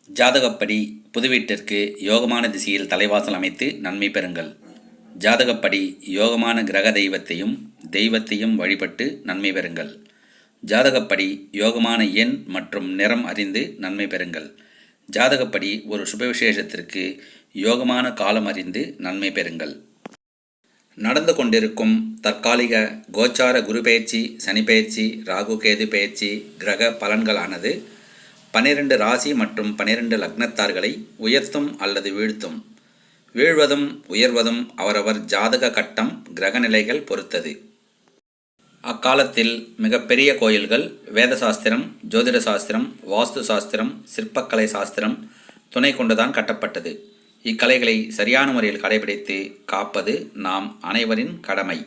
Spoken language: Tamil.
ஜாதகப்படி புது வீட்டிற்கு யோகமான திசையில் தலைவாசல் அமைத்து நன்மை பெறுங்கள். ஜாதகப்படி யோகமான கிரக தெய்வத்தையும் வழிபட்டு நன்மை பெறுங்கள். ஜாதகப்படி யோகமான எண் மற்றும் நிறம் அறிந்து நன்மை பெறுங்கள். ஜாதகப்படி ஒரு சுபவிசேஷத்திற்கு யோகமான காலம் அறிந்து நன்மை பெறுங்கள். நடந்து கொண்டிருக்கும் தற்காலிக கோச்சார குரு பெயர்ச்சி, சனி பெயர்ச்சி, ராகு கேது பெயர்ச்சி கிரக பலன்களானது 12 ராசி மற்றும் 12 லக்னத்தார்களை உயர்த்தும் அல்லது வீழ்த்தும். வீழ்வதும் உயர்வதும் அவரவர் ஜாதக கட்டம் கிரகநிலைகள் பொறுத்தது. அக்காலத்தில் மிகப்பெரிய கோயில்கள் வேத சாஸ்திரம், ஜோதிட சாஸ்திரம், வாஸ்து சாஸ்திரம், சிற்பக்கலை சாஸ்திரம் துணை கொண்டுதான் கட்டப்பட்டது. இக்கலைகளை சரியான முறையில் கடைபிடித்து காப்பது நாம் அனைவரின் கடமை.